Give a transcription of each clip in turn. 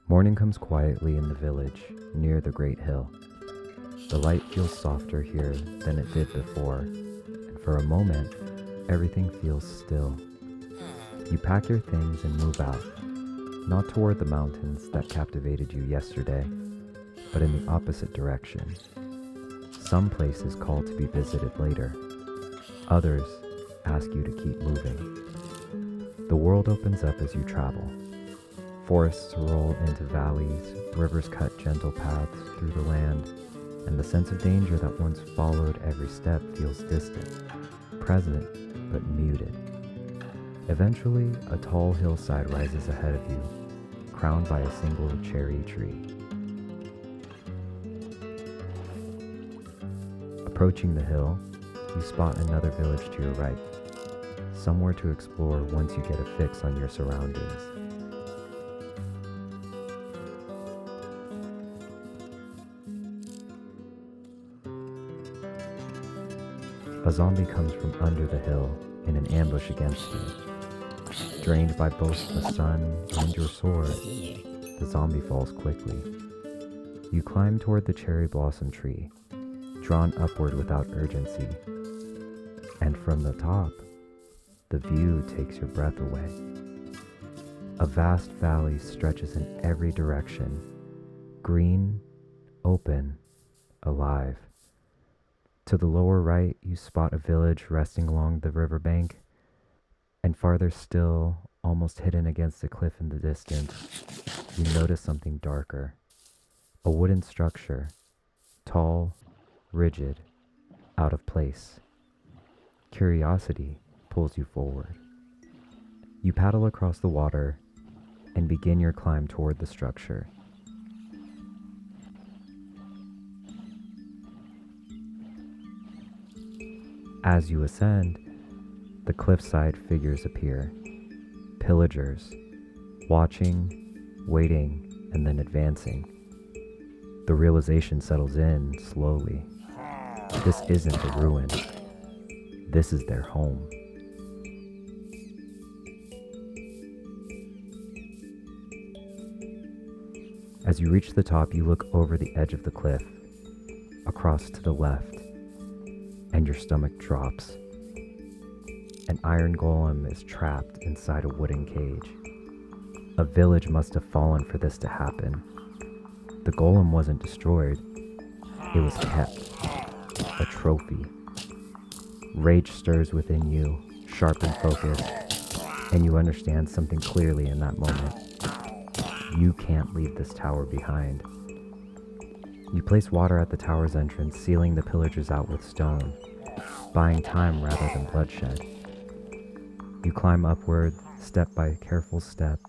Morning comes quietly in the village near the great hill. The light feels softer here than it did before, and for a moment, everything feels still. You pack your things and move out, not toward the mountains that captivated you yesterday, but in the opposite direction. Some places call to be visited later. Others ask you to keep moving. The world opens up as you travel. Forests roll into valleys, rivers cut gentle paths through the land, and the sense of danger that once followed every step feels distant, present, but muted. Eventually, a tall hillside rises ahead of you, crowned by a single cherry tree. Approaching the hill, you spot another village to your right, somewhere to explore once you get a fix on your surroundings. A zombie comes from under the hill in an ambush against you. Drained by both the sun and your sword, the zombie falls quickly. You climb toward the cherry blossom tree, drawn upward without urgency. And from the top, the view takes your breath away. A vast valley stretches in every direction, green, open, alive. To the lower right, you spot a village resting along the riverbank, and farther still, almost hidden against a cliff in the distance, you notice something darker. A wooden structure, tall, rigid, out of place. Curiosity pulls you forward. You paddle across the water and begin your climb toward the structure. As you ascend, the cliffside figures appear. Pillagers, watching, waiting, and then advancing. The realization settles in slowly. This isn't a ruin. This is their home. As you reach the top, you look over the edge of the cliff, across to the left, and your stomach drops. An iron golem is trapped inside a wooden cage. A village must have fallen for this to happen. The golem wasn't destroyed, it was kept. A trophy. Rage stirs within you, sharp and focused, and you understand something clearly in that moment. You can't leave this tower behind. You place water at the tower's entrance, sealing the pillagers out with stone, buying time rather than bloodshed. You climb upward, step by careful step,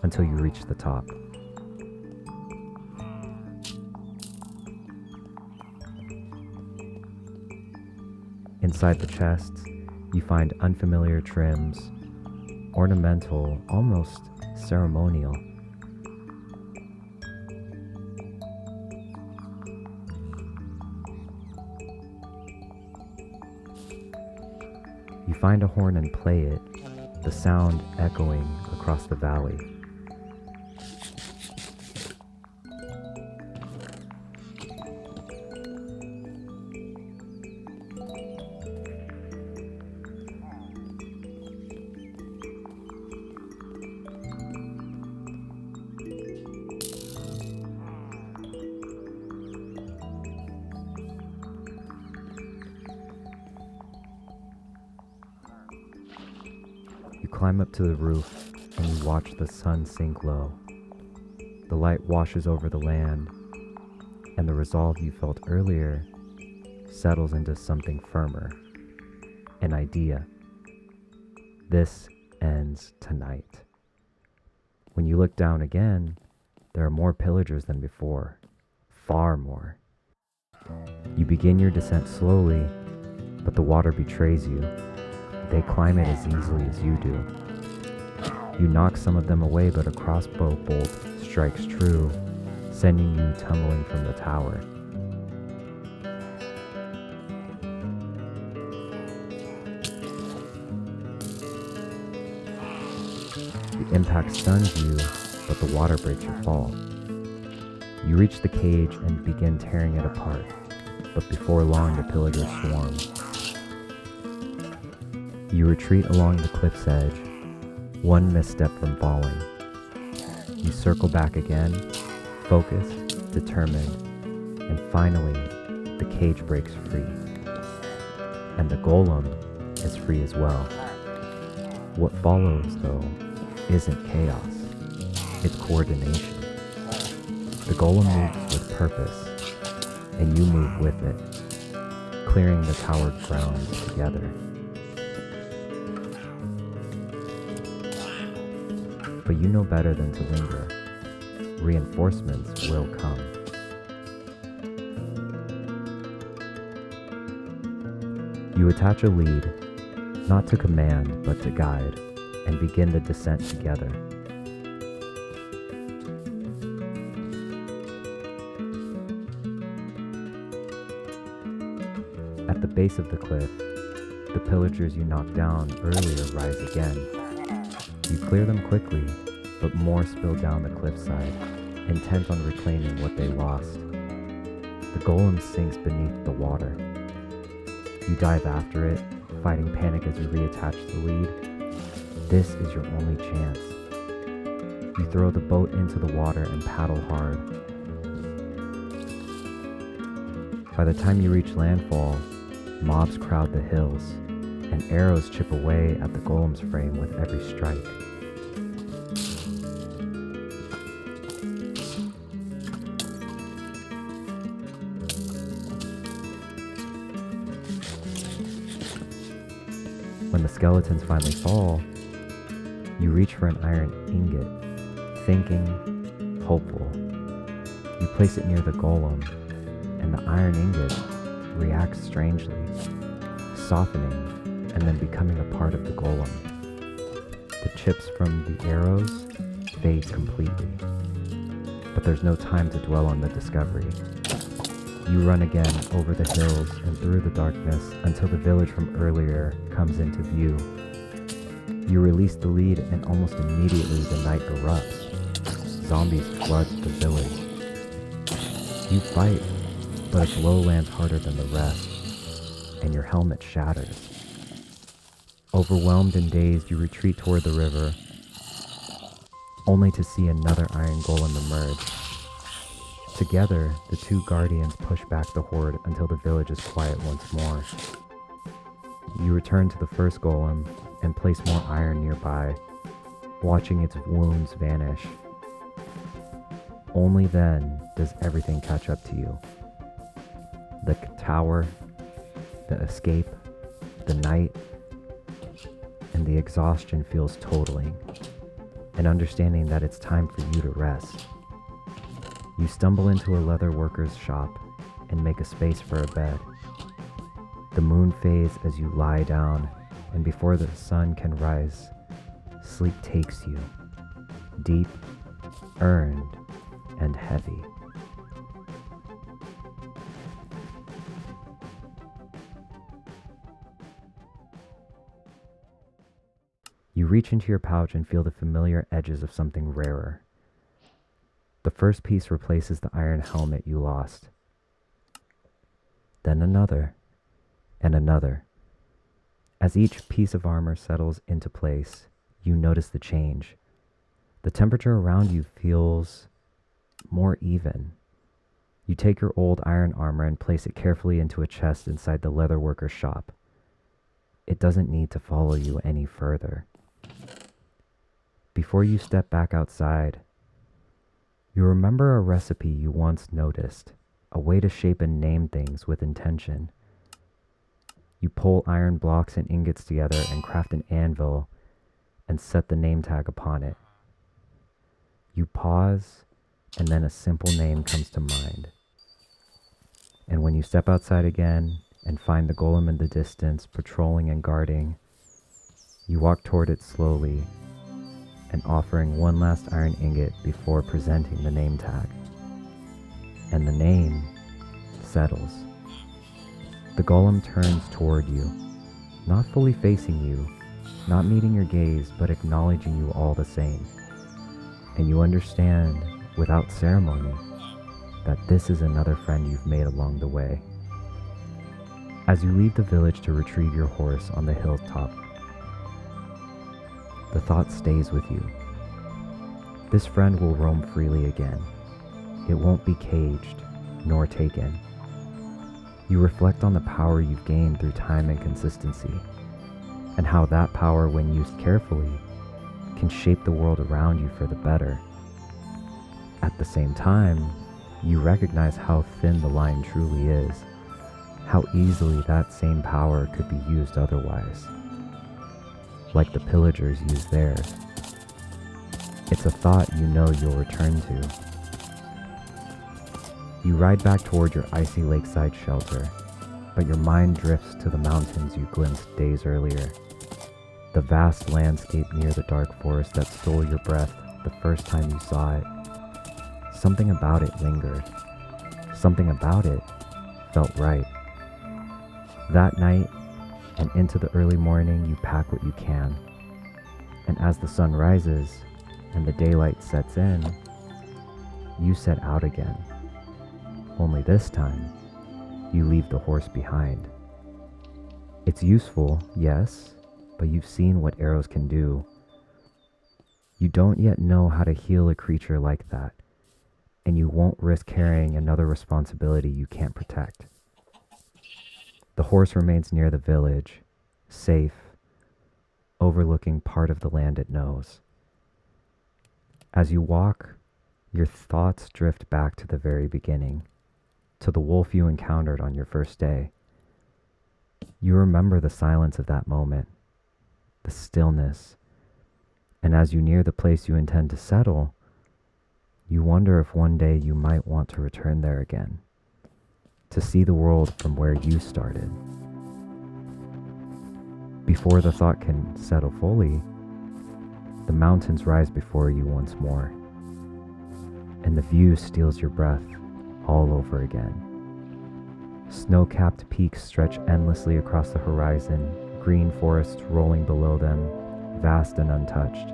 until you reach the top. Inside the chests, you find unfamiliar trims, ornamental, almost ceremonial. You find a horn and play it, the sound echoing across the valley. You climb up to the roof and you watch the sun sink low. The light washes over the land, and the resolve you felt earlier settles into something firmer, an idea. This ends tonight. When you look down again, there are more pillagers than before, far more. You begin your descent slowly, but the water betrays you. They climb it as easily as you do. You knock some of them away, but a crossbow bolt strikes true, sending you tumbling from the tower. The impact stuns you, but the water breaks your fall. You reach the cage and begin tearing it apart, but before long the pillagers swarm. You retreat along the cliff's edge, one misstep from falling. You circle back again, focused, determined, and finally the cage breaks free. And the golem is free as well. What follows, though, isn't chaos, it's coordination. The golem moves with purpose, and you move with it, clearing the towered grounds together. But you know better than to linger. Reinforcements will come. You attach a lead, not to command, but to guide, and begin the descent together. At the base of the cliff, the pillagers you knocked down earlier rise again. You clear them quickly, but more spill down the cliffside, intent on reclaiming what they lost. The golem sinks beneath the water. You dive after it, fighting panic as you reattach the lead. This is your only chance. You throw the boat into the water and paddle hard. By the time you reach landfall, mobs crowd the hills, and arrows chip away at the golem's frame with every strike. When the skeletons finally fall, you reach for an iron ingot, thinking, hopeful. You place it near the golem, and the iron ingot reacts strangely, softening and then becoming a part of the golem. The chips from the arrows fade completely, but there's no time to dwell on the discovery. You run again over the hills and through the darkness until the village from earlier comes into view. You release the lead and almost immediately the night erupts. Zombies flood the village. You fight, but a blow lands harder than the rest, and your helmet shatters. Overwhelmed and dazed, you retreat toward the river, only to see another iron golem emerge. Together, the two guardians push back the horde until the village is quiet once more. You return to the first golem and place more iron nearby, watching its wounds vanish. Only then does everything catch up to you. The tower, the escape, the night, and the exhaustion feels totaling, and understanding that it's time for you to rest. You stumble into a leather worker's shop and make a space for a bed. The moon fades as you lie down, and before the sun can rise, sleep takes you, deep, earned, and heavy. You reach into your pouch and feel the familiar edges of something rarer. The first piece replaces the iron helmet you lost. Then another, and another. As each piece of armor settles into place, you notice the change. The temperature around you feels more even. You take your old iron armor and place it carefully into a chest inside the leatherworker's shop. It doesn't need to follow you any further. Before you step back outside, you remember a recipe you once noticed, a way to shape and name things with intention. You pull iron blocks and ingots together and craft an anvil and set the name tag upon it. You pause, and then a simple name comes to mind. And when you step outside again and find the golem in the distance, patrolling and guarding, you walk toward it slowly and offering one last iron ingot before presenting the name tag. And the name settles. The golem turns toward you, not fully facing you, not meeting your gaze, but acknowledging you all the same. and you understand, without ceremony, that this is another friend you've made along the way. As you leave the village to retrieve your horse on the hilltop, the thought stays with you. This friend will roam freely again. It won't be caged, nor taken. You reflect on the power you've gained through time and consistency, and how that power, when used carefully, can shape the world around you for the better. At the same time, you recognize how thin the line truly is, how easily that same power could be used otherwise, like the pillagers used theirs. It's a thought you know you'll return to. You ride back toward your icy lakeside shelter, but your mind drifts to the mountains you glimpsed days earlier, the vast landscape near the dark forest that stole your breath the first time you saw it. Something about it lingered. Something about it felt right. That night and into the early morning, you pack what you can. And as the sun rises and the daylight sets in, you set out again. Only this time, you leave the horse behind. It's useful, yes, but you've seen what arrows can do. You don't yet know how to heal a creature like that, and you won't risk carrying another responsibility you can't protect. The horse remains near the village, safe, overlooking part of the land it knows. As you walk, your thoughts drift back to the very beginning, to the wolf you encountered on your first day. You remember the silence of that moment, the stillness, and as you near the place you intend to settle, you wonder if one day you might want to return there again, to see the world from where you started. Before the thought can settle fully, the mountains rise before you once more, and the view steals your breath all over again. Snow-capped peaks stretch endlessly across the horizon, green forests rolling below them, vast and untouched.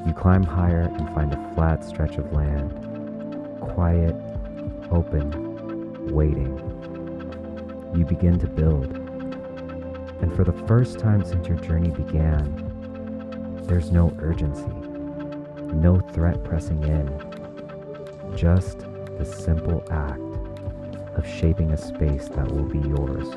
You climb higher and find a flat stretch of land, quiet, open, waiting. You begin to build, and for the first time since your journey began, there's no urgency, no threat pressing in, just the simple act of shaping a space that will be yours.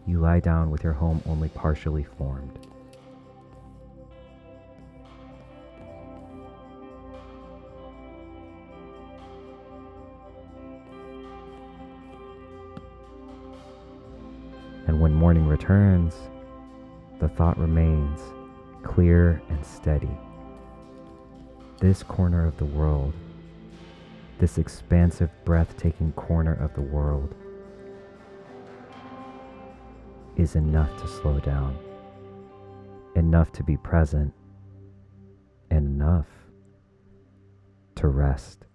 you lie down with your home only partially formed. And when morning returns, the thought remains clear and steady. This corner of the world, this expansive, breathtaking corner of the world, is enough to slow down, enough to be present, and enough to rest.